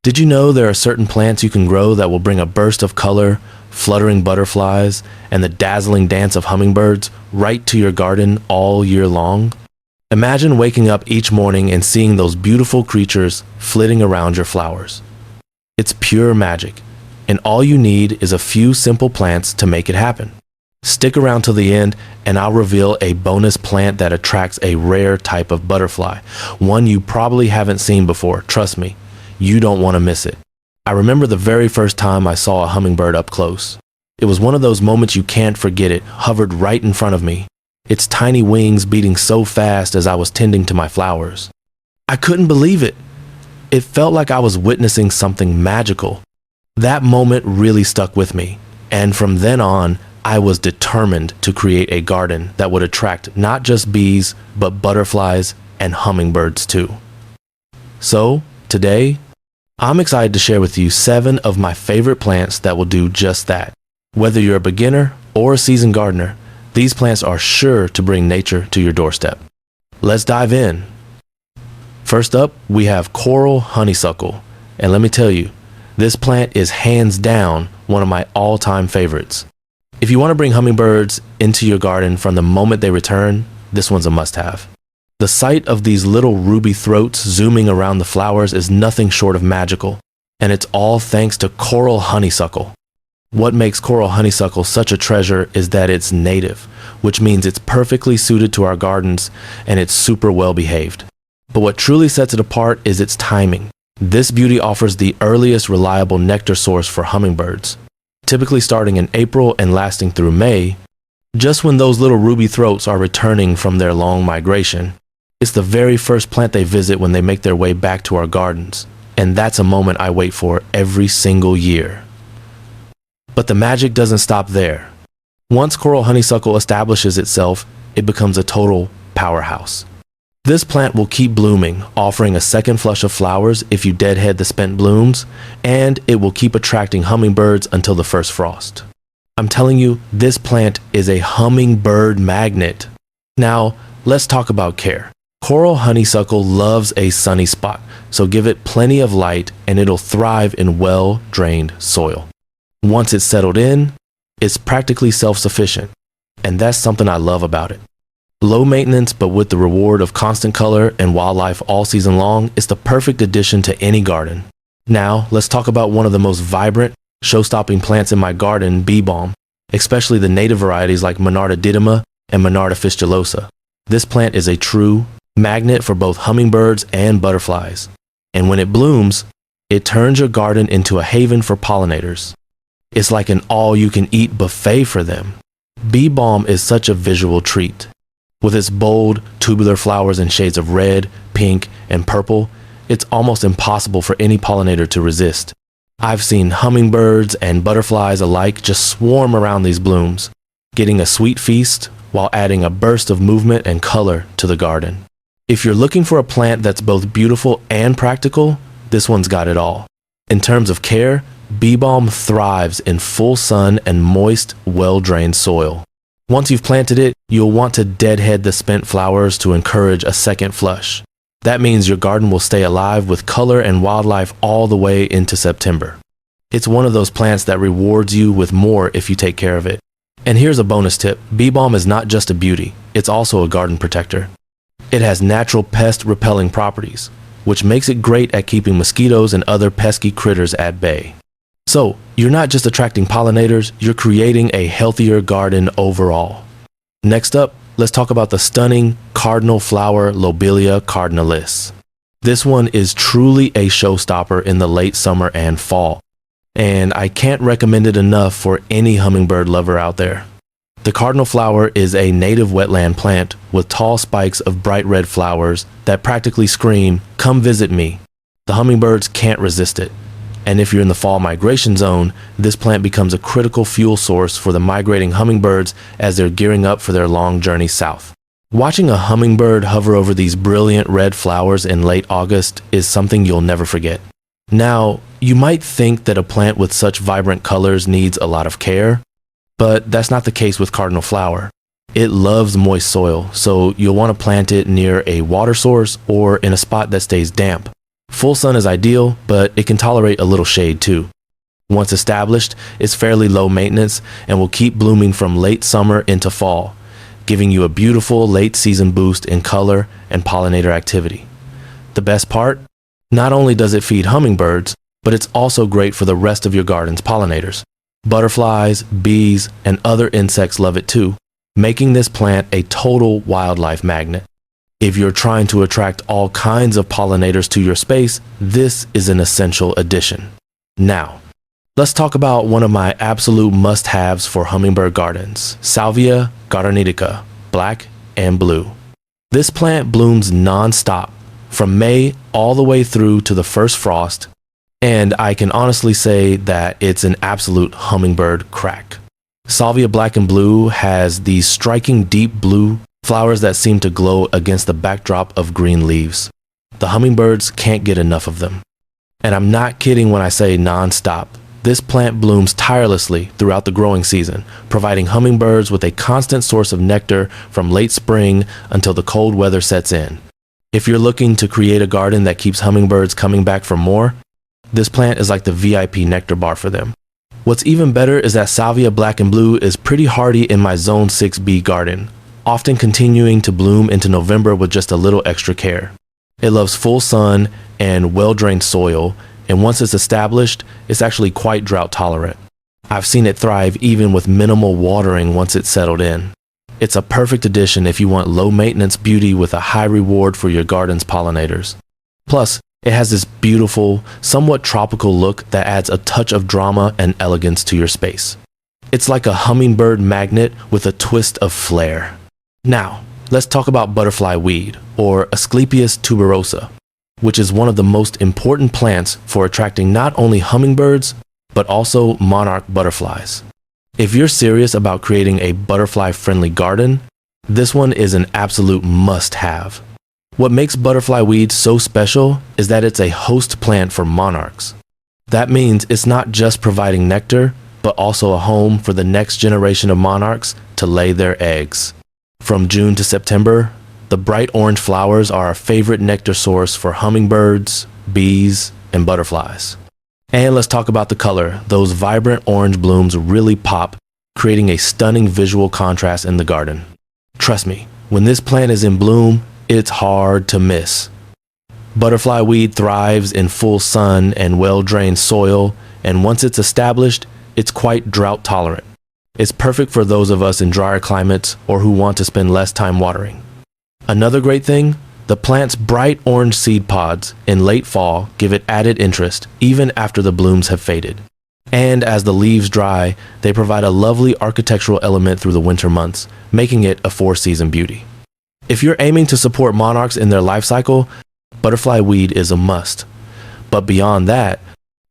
Did you know there are certain plants you can grow that will bring a burst of color, fluttering butterflies, and the dazzling dance of hummingbirds right to your garden all year long? Imagine waking up each morning and seeing those beautiful creatures flitting around your flowers. It's pure magic, and all you need is a few simple plants to make it happen. Stick around till the end, and I'll reveal a bonus plant that attracts a rare type of butterfly, one you probably haven't seen before. Trust me, you don't want to miss it. I remember the very first time I saw a hummingbird up close. It was one of those moments you can't forget. It hovered right in front of me, its tiny wings beating so fast as I was tending to my flowers. I couldn't believe it. It felt like I was witnessing something magical. That moment really stuck with me, and from then on, I was determined to create a garden that would attract not just bees, but butterflies and hummingbirds too. So, today, I'm excited to share with you 7 of my favorite plants that will do just that. Whether you're a beginner or a seasoned gardener, these plants are sure to bring nature to your doorstep. Let's dive in. First up, we have Coral Honeysuckle, and let me tell you, this plant is hands down one of my all-time favorites. If you want to bring hummingbirds into your garden from the moment they return, this one's a must-have. The sight of these little ruby throats zooming around the flowers is nothing short of magical, and it's all thanks to Coral Honeysuckle. What makes Coral Honeysuckle such a treasure is that it's native, which means it's perfectly suited to our gardens and it's super well behaved. But what truly sets it apart is its timing. This beauty offers the earliest reliable nectar source for hummingbirds, typically starting in April and lasting through May, just when those little ruby throats are returning from their long migration. It's the very first plant they visit when they make their way back to our gardens, and that's a moment I wait for every single year. But the magic doesn't stop there. Once Coral Honeysuckle establishes itself, it becomes a total powerhouse. This plant will keep blooming, offering a second flush of flowers if you deadhead the spent blooms, and it will keep attracting hummingbirds until the first frost. I'm telling you, this plant is a hummingbird magnet. Now, let's talk about care. Coral Honeysuckle loves a sunny spot, so give it plenty of light and it'll thrive in well-drained soil. Once it's settled in, it's practically self-sufficient, and that's something I love about it. Low maintenance, but with the reward of constant color and wildlife all season long, it's the perfect addition to any garden. Now, let's talk about one of the most vibrant, show-stopping plants in my garden, Bee Balm, especially the native varieties like Monarda didyma and Monarda fistulosa. This plant is a true magnet for both hummingbirds and butterflies, and when it blooms, it turns your garden into a haven for pollinators. It's like an all-you-can-eat buffet for them. Bee Balm is such a visual treat. With its bold, tubular flowers in shades of red, pink, and purple, it's almost impossible for any pollinator to resist. I've seen hummingbirds and butterflies alike just swarm around these blooms, getting a sweet feast while adding a burst of movement and color to the garden. If you're looking for a plant that's both beautiful and practical, this one's got it all. In terms of care, Bee Balm thrives in full sun and moist, well-drained soil. Once you've planted it, you'll want to deadhead the spent flowers to encourage a second flush. That means your garden will stay alive with color and wildlife all the way into September. It's one of those plants that rewards you with more if you take care of it. And here's a bonus tip. Bee Balm is not just a beauty, it's also a garden protector. It has natural pest repelling properties, which makes it great at keeping mosquitoes and other pesky critters at bay. So, you're not just attracting pollinators, you're creating a healthier garden overall. Next up, let's talk about the stunning Cardinal Flower Lobelia cardinalis. This one is truly a showstopper in the late summer and fall, and I can't recommend it enough for any hummingbird lover out there. The cardinal flower is a native wetland plant with tall spikes of bright red flowers that practically scream, "Come visit me." The hummingbirds can't resist it. And if you're in the fall migration zone, this plant becomes a critical fuel source for the migrating hummingbirds as they're gearing up for their long journey south. Watching a hummingbird hover over these brilliant red flowers in late August is something you'll never forget. Now, you might think that a plant with such vibrant colors needs a lot of care, but that's not the case with Cardinal Flower. It loves moist soil, so you'll want to plant it near a water source or in a spot that stays damp. Full sun is ideal, but it can tolerate a little shade too. Once established, it's fairly low maintenance and will keep blooming from late summer into fall, giving you a beautiful late season boost in color and pollinator activity. The best part? Not only does it feed hummingbirds, but it's also great for the rest of your garden's pollinators. Butterflies, bees, and other insects love it too, making this plant a total wildlife magnet. If you're trying to attract all kinds of pollinators to your space, this is an essential addition. Now, let's talk about one of my absolute must-haves for hummingbird gardens, Salvia Black and Blue. This plant blooms non-stop, from May all the way through to the first frost, and I can honestly say that it's an absolute hummingbird crack. Salvia Black and Blue has these striking deep blue flowers that seem to glow against the backdrop of green leaves. The hummingbirds can't get enough of them. And I'm not kidding when I say non-stop. This plant blooms tirelessly throughout the growing season, providing hummingbirds with a constant source of nectar from late spring until the cold weather sets in. If you're looking to create a garden that keeps hummingbirds coming back for more, this plant is like the VIP nectar bar for them. What's even better is that Salvia Black and Blue is pretty hardy in my Zone 6B garden, often continuing to bloom into November with just a little extra care. It loves full sun and well-drained soil, and once it's established, it's actually quite drought tolerant. I've seen it thrive even with minimal watering once it's settled in. It's a perfect addition if you want low-maintenance beauty with a high reward for your garden's pollinators. Plus, it has this beautiful, somewhat tropical look that adds a touch of drama and elegance to your space. It's like a hummingbird magnet with a twist of flair. Now, let's talk about butterfly weed, or Asclepias tuberosa, which is one of the most important plants for attracting not only hummingbirds, but also monarch butterflies. If you're serious about creating a butterfly-friendly garden, this one is an absolute must-have. What makes butterfly weed so special is that it's a host plant for monarchs. That means it's not just providing nectar, but also a home for the next generation of monarchs to lay their eggs. From June to September, the bright orange flowers are a favorite nectar source for hummingbirds, bees, and butterflies. And let's talk about the color. Those vibrant orange blooms really pop, creating a stunning visual contrast in the garden. Trust me, when this plant is in bloom, it's hard to miss. Butterfly weed thrives in full sun and well-drained soil, and once it's established, it's quite drought tolerant. It's perfect for those of us in drier climates or who want to spend less time watering. Another great thing, the plant's bright orange seed pods in late fall give it added interest even after the blooms have faded. And as the leaves dry, they provide a lovely architectural element through the winter months, making it a four-season beauty. If you're aiming to support monarchs in their life cycle, butterfly weed is a must. But beyond that,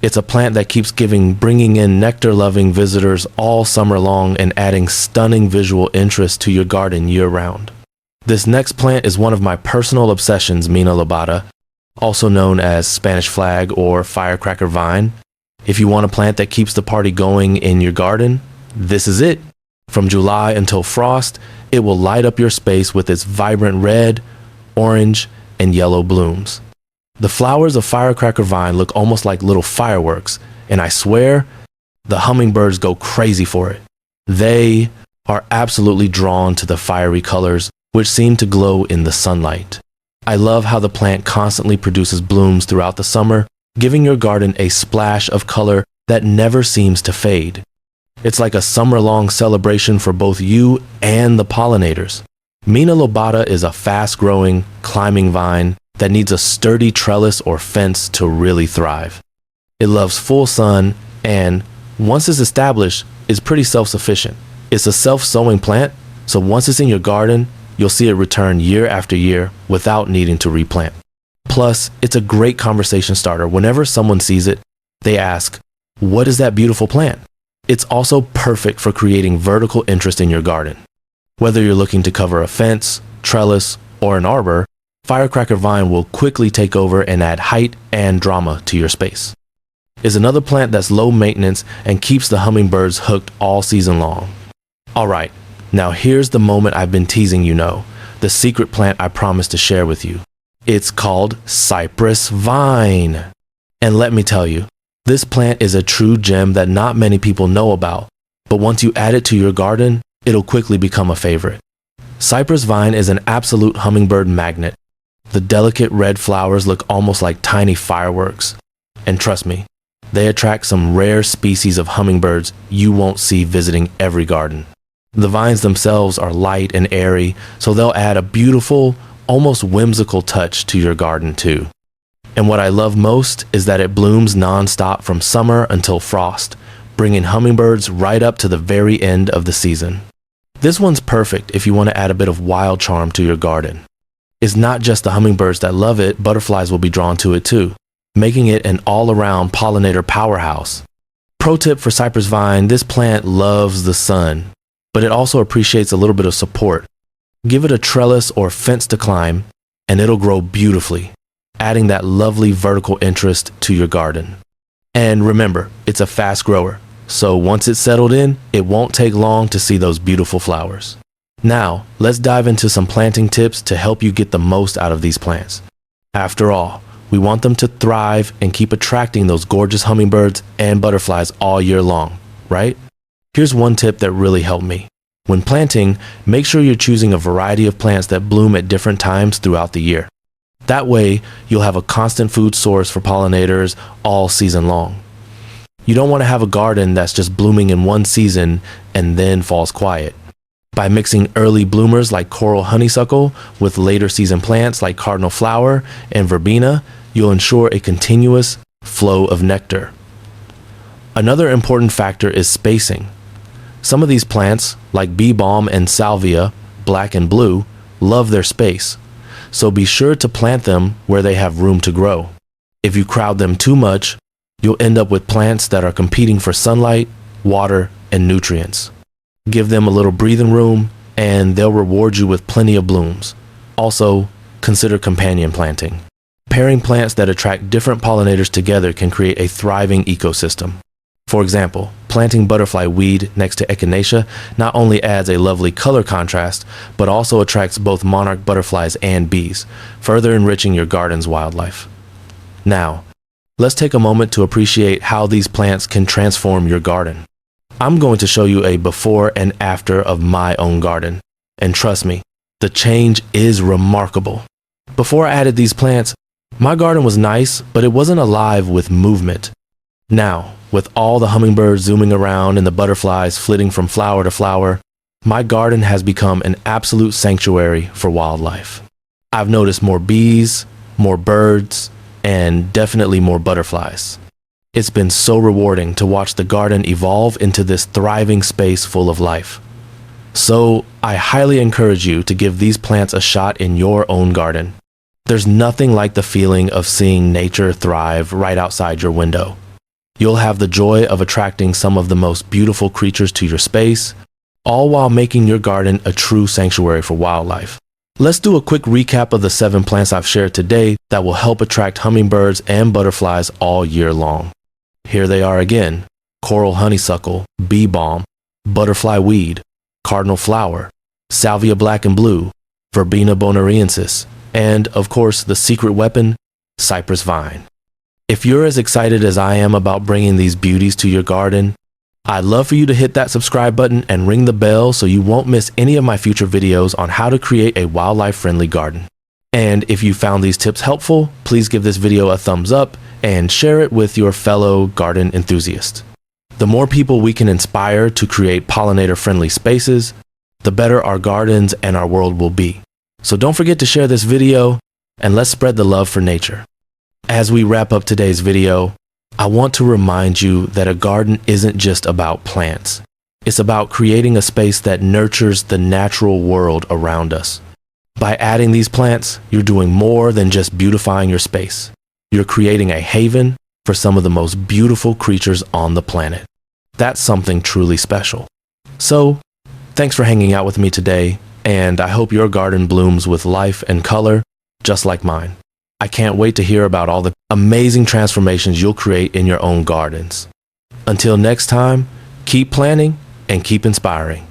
it's a plant that keeps bringing in nectar-loving visitors all summer long and adding stunning visual interest to your garden year-round. This next plant is one of my personal obsessions, Mina lobata, also known as Spanish flag or firecracker vine. If you want a plant that keeps the party going in your garden, this is it. From July until frost, it will light up your space with its vibrant red, orange, and yellow blooms. The flowers of firecracker vine look almost like little fireworks, and I swear, the hummingbirds go crazy for it. They are absolutely drawn to the fiery colors, which seem to glow in the sunlight. I love how the plant constantly produces blooms throughout the summer, giving your garden a splash of color that never seems to fade. It's like a summer-long celebration for both you and the pollinators. Mina lobata is a fast-growing, climbing vine that needs a sturdy trellis or fence to really thrive. It loves full sun and, once it's established, is pretty self-sufficient. It's a self-sowing plant, so once it's in your garden, you'll see it return year after year without needing to replant. Plus, it's a great conversation starter. Whenever someone sees it, they ask, "What is that beautiful plant?" It's also perfect for creating vertical interest in your garden. Whether you're looking to cover a fence, trellis, or an arbor, firecracker vine will quickly take over and add height and drama to your space. It's another plant that's low maintenance and keeps the hummingbirds hooked all season long. Alright, now here's the moment I've been teasing the secret plant I promised to share with you. It's called Cypress Vine. And let me tell you, this plant is a true gem that not many people know about, but once you add it to your garden, it'll quickly become a favorite. Cypress Vine is an absolute hummingbird magnet. The delicate red flowers look almost like tiny fireworks. And trust me, they attract some rare species of hummingbirds you won't see visiting every garden. The vines themselves are light and airy, so they'll add a beautiful, almost whimsical touch to your garden too. And what I love most is that it blooms non-stop from summer until frost, bringing hummingbirds right up to the very end of the season. This one's perfect if you want to add a bit of wild charm to your garden. It's not just the hummingbirds that love it, butterflies will be drawn to it too, making it an all-around pollinator powerhouse. Pro tip for Cypress Vine, this plant loves the sun, but it also appreciates a little bit of support. Give it a trellis or fence to climb, and it'll grow beautifully, adding that lovely vertical interest to your garden. And remember, it's a fast grower, so once it's settled in, it won't take long to see those beautiful flowers. Now, let's dive into some planting tips to help you get the most out of these plants. After all, we want them to thrive and keep attracting those gorgeous hummingbirds and butterflies all year long, right? Here's one tip that really helped me. When planting, make sure you're choosing a variety of plants that bloom at different times throughout the year. That way, you'll have a constant food source for pollinators all season long. You don't want to have a garden that's just blooming in one season and then falls quiet. By mixing early bloomers like Coral Honeysuckle with later season plants like Cardinal Flower and Verbena, you'll ensure a continuous flow of nectar. Another important factor is spacing. Some of these plants, like Bee Balm and Salvia Black and Blue, love their space, so be sure to plant them where they have room to grow. If you crowd them too much, you'll end up with plants that are competing for sunlight, water, and nutrients. Give them a little breathing room, and they'll reward you with plenty of blooms. Also, consider companion planting. Pairing plants that attract different pollinators together can create a thriving ecosystem. For example, planting butterfly weed next to echinacea not only adds a lovely color contrast, but also attracts both monarch butterflies and bees, further enriching your garden's wildlife. Now, let's take a moment to appreciate how these plants can transform your garden. I'm going to show you a before and after of my own garden, and trust me, the change is remarkable. Before I added these plants, my garden was nice, but it wasn't alive with movement. Now, with all the hummingbirds zooming around and the butterflies flitting from flower to flower, my garden has become an absolute sanctuary for wildlife. I've noticed more bees, more birds, and definitely more butterflies. It's been so rewarding to watch the garden evolve into this thriving space full of life. So, I highly encourage you to give these plants a shot in your own garden. There's nothing like the feeling of seeing nature thrive right outside your window. You'll have the joy of attracting some of the most beautiful creatures to your space, all while making your garden a true sanctuary for wildlife. Let's do a quick recap of the 7 plants I've shared today that will help attract hummingbirds and butterflies all year long. Here they are again: Coral Honeysuckle, Bee Balm, Butterfly Weed, Cardinal Flower, Salvia Black and Blue, Verbena bonariensis, and, of course, the secret weapon, Cypress Vine. If you're as excited as I am about bringing these beauties to your garden, I'd love for you to hit that subscribe button and ring the bell so you won't miss any of my future videos on how to create a wildlife-friendly garden. And if you found these tips helpful, please give this video a thumbs up and share it with your fellow garden enthusiasts. The more people we can inspire to create pollinator-friendly spaces, the better our gardens and our world will be. So don't forget to share this video, and let's spread the love for nature. As we wrap up today's video, I want to remind you that a garden isn't just about plants. It's about creating a space that nurtures the natural world around us. By adding these plants, you're doing more than just beautifying your space. You're creating a haven for some of the most beautiful creatures on the planet. That's something truly special. So, thanks for hanging out with me today, and I hope your garden blooms with life and color, just like mine. I can't wait to hear about all the amazing transformations you'll create in your own gardens. Until next time, keep planting and keep inspiring.